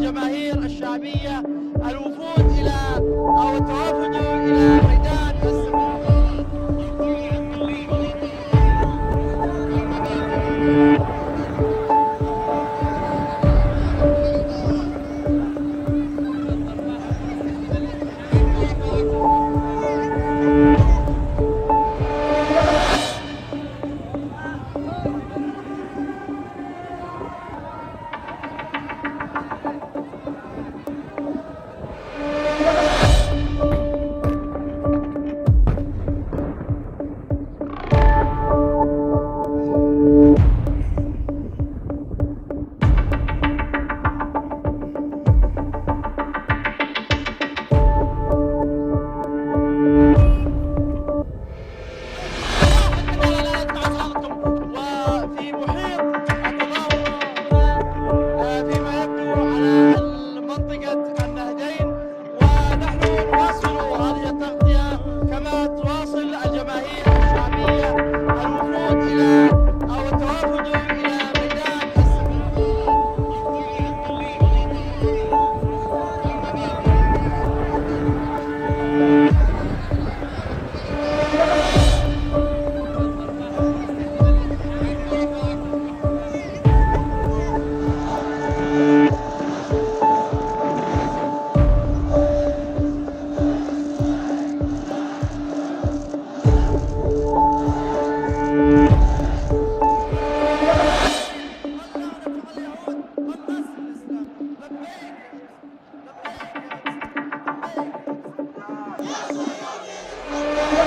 الجماهير الشعبية الوفود إلى أو التوافد إلى ميدان السباحة. وفي محيط التظاهرة فيما يبدو على منطقة النهجين، ونحن نواصل هذه التغطية كما تواصل الجماهير الشعبية الوفود إلى أو التوافد إلى ميدان السباحة. لبيك